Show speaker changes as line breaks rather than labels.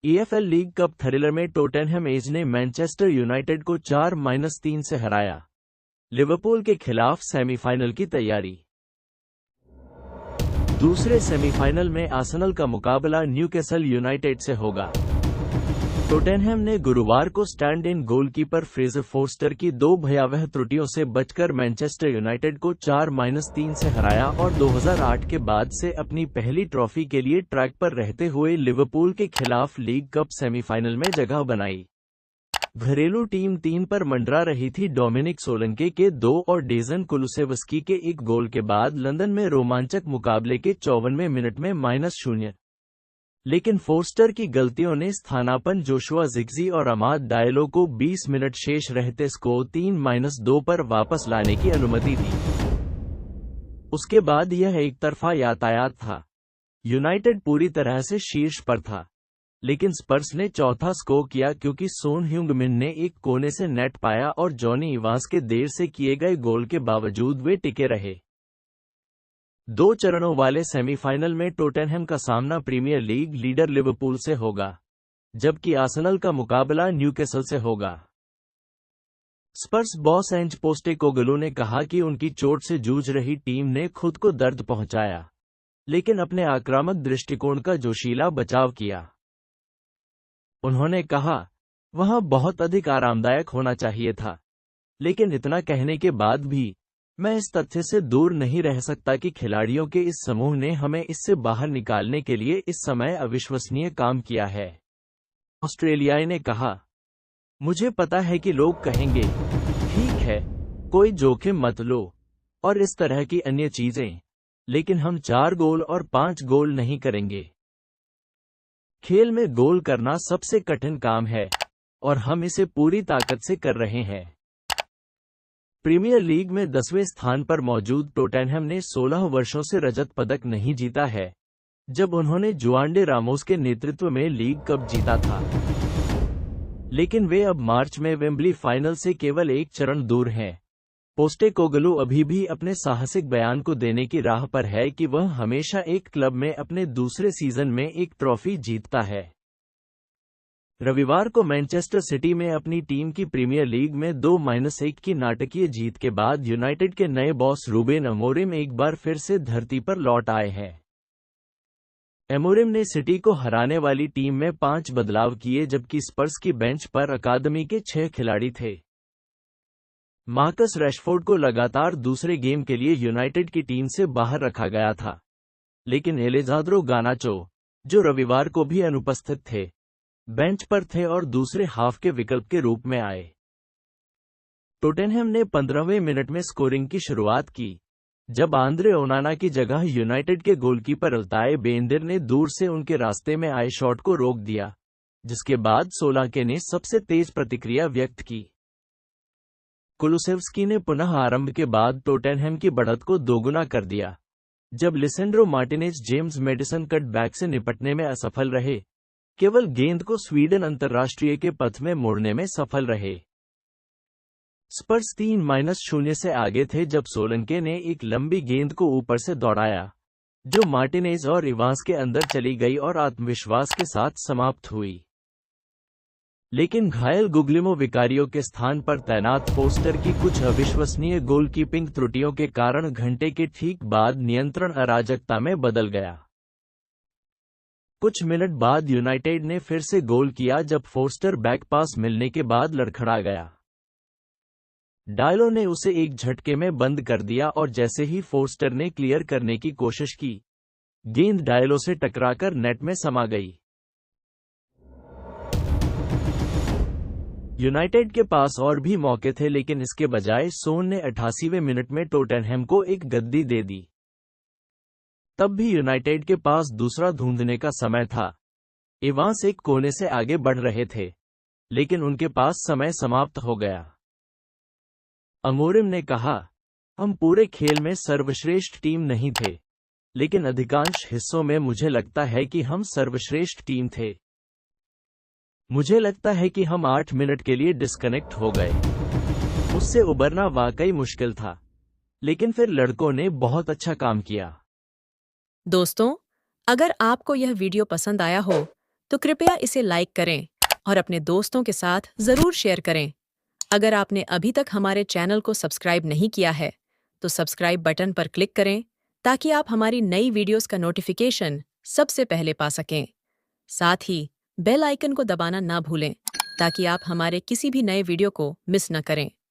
EFL league cup thriller में Tottenham as ने Manchester United को 4-3 से हराया। लिवरपूल के खिलाफ सेमीफाइनल की तैयारी। दूसरे सेमीफाइनल में आर्सेनल का मुकाबला न्यूकैसल यूनाइटेड से होगा। टोटेनहम ने गुरुवार को stand in goalkeeper Fraser Forster की 2 भयावह त्रुटियों से बचकर मैनचेस्टर यूनाइटेड को 4-3 से हराया और 2008 के बाद से अपनी पहली ट्रॉफी के लिए ट्रैक पर रहते हुए लिवरपूल के खिलाफ लीग कप सेमीफाइनल में जगह बनाई। घरेलू टीम 3 पर मंडरा रही थी। डोमिनिक सोलंके के 2 और डेजन कुलुसेवस्की के 1 गोल के बाद लंदन में रोमांचक मुकाबले के 54वें मिनट में -0, लेकिन फोर्स्टर की गलतियों ने स्थानापन्न जोशुआ ज़िगज़ी और अमाद डायलो को 20 मिनट शेष रहते स्कोर 3-2 पर वापस लाने की अनुमति दी। उसके बाद यह एक तरफा यातायात था। यूनाइटेड पूरी तरह से शीर्ष पर था, लेकिन स्पर्स ने चौथा स्कोर किया क्योंकि सोन ह्यूंग-मिन ने एक कोने से नेट पाया और जॉनी इवांस के देर से किए गए गोल के बावजूद वे टिके रहे। 2 चरणों वाले सेमीफाइनल में टोटेनहम का सामना प्रीमियर लीग लीडर लिवरपूल से होगा, जबकि आर्सेनल का मुकाबला न्यूकैसल से होगा। स्पर्स बॉस एंज पोस्टेकोग्लू ने कहा कि उनकी चोट से जूझ रही टीम ने खुद को दर्द पहुंचाया, लेकिन अपने आक्रामक दृष्टिकोण का जोशीला बचाव किया। उन्होंने कहा, वहां बहुत अधिक आरामदायक होना चाहिए था, लेकिन इतना कहने के बाद भी मैं इस तथ्य से दूर नहीं रह सकता कि खिलाड़ियों के इस समूह ने हमें इससे बाहर निकालने के लिए इस समय अविश्वसनीय काम किया है। ऑस्ट्रेलियाई ने कहा, मुझे पता है कि लोग कहेंगे, ठीक है, कोई जोखिम मत लो और इस तरह की अन्य चीजें, लेकिन हम 4 गोल और 5 गोल नहीं करेंगे। खेल में गोल करना सबसे कठिन काम है और हम इसे पूरी ताकत से कर रहे हैं। प्रीमियर लीग में 10वें स्थान पर मौजूद टोटेनहम ने 16 वर्षों से रजत पदक नहीं जीता है, जब उन्होंने जुआंडे रामोस के नेतृत्व में लीग कप जीता था। लेकिन वे अब मार्च में वेम्बली फाइनल से केवल 1 चरण दूर हैं। पोस्टेकोग्लू अभी भी अपने साहसिक बयान को देने की राह पर है कि वह हमेशा एक क्लब में अपने दूसरे सीजन में एक ट्रॉफी जीतता है। रविवार को मैनचेस्टर सिटी में अपनी टीम की प्रीमियर लीग में 2-1 की नाटकीय जीत के बाद यूनाइटेड के नए बॉस रूबेन अमोरिम एक बार फिर से धरती पर लौट आए हैं। अमोरिम ने सिटी को हराने वाली टीम में 5 बदलाव किए, जबकि स्पर्स की बेंच पर अकादमी के 6 खिलाड़ी थे। मार्कस रैशफोर्ड को लगातार दूसरे गेम के लिए यूनाइटेड की टीम से बाहर रखा गया था, लेकिन एलेजांद्रो गानाचो, जो रविवार को भी अनुपस्थित थे, बेंच पर थे और दूसरे हाफ के विकल्प के रूप में आए। टोटेनहम ने 15वें मिनट में स्कोरिंग की शुरुआत की, जब आंद्रे ओनाना की जगह यूनाइटेड के गोलकीपर अल्ताए बेंदिर ने दूर से उनके रास्ते में आए शॉट को रोक दिया, जिसके बाद सोलांके ने सबसे तेज प्रतिक्रिया व्यक्त की। कुलुसेवस्की ने पुनः आरंभ के बाद टोटेनहम की बढ़त को दोगुना कर दिया, जब Lisandro Martinez James Maddison cutback से निपटने में असफल रहे, केवल गेंद को स्वीडन अंतर्राष्ट्रीय के पथ में मोड़ने में सफल रहे। स्पर्स 3-0 से आगे थे जब सोलंके ने एक लंबी गेंद को ऊपर से दौड़ाया, जो मार्टिनेज और इवांस के अंदर चली गई और आत्मविश्वास के साथ समाप्त हुई। लेकिन घायल गुग्लिमो विकारियो के स्थान पर तैनात फोर्स्टर की कुछ अविश्वसनीय गोलकीपिंग त्रुटियों के कारण घंटे के ठीक बाद नियंत्रण अराजकता में बदल गया। कुछ मिनट बाद यूनाइटेड ने फिर से गोल किया जब फोर्स्टर बैक पास मिलने के बाद लड़खड़ा गया। डायलो ने उसे एक झटके में बंद कर दिया और जैसे ही फोर्स्टर ने क्लियर करने की कोशिश की, गेंद डायलो से टकराकर नेट में समा गई। यूनाइटेड के पास और भी मौके थे, लेकिन इसके बजाय सोन ने 88वें मिनट में टोटेनहम को एक गद्दी दे दी। तब भी यूनाइटेड के पास दूसरा ढूंढने का समय था। इवांस एक कोने से आगे बढ़ रहे थे, लेकिन उनके पास समय समाप्त हो गया। अमोरिम ने कहा, हम पूरे खेल में सर्वश्रेष्ठ टीम नहीं थे, लेकिन अधिकांश हिस्सों में मुझे लगता है कि हम सर्वश्रेष्ठ टीम थे। मुझे लगता है कि हम 8 मिनट के लिए डिस्कनेक्ट हो गए। उससे उबरना वाकई मुश्किल था, लेकिन फिर लड़कों ने बहुत अच्छा काम किया।
दोस्तों, अगर आपको यह वीडियो पसंद आया हो, तो कृपया इसे लाइक करें और अपने दोस्तों के साथ ज़रूर शेयर करें। अगर आपने अभी तक हमारे चैनल को सब्सक्राइब नहीं किया है, तो सब्सक्राइब बटन पर क्लिक करें ताकि आप हमारी नई वीडियोस का नोटिफिकेशन सबसे पहले पा सकें। साथ ही बेल आइकन को दबाना ना भूलें ताकि आप हमारे किसी भी नए वीडियो को मिस न करें।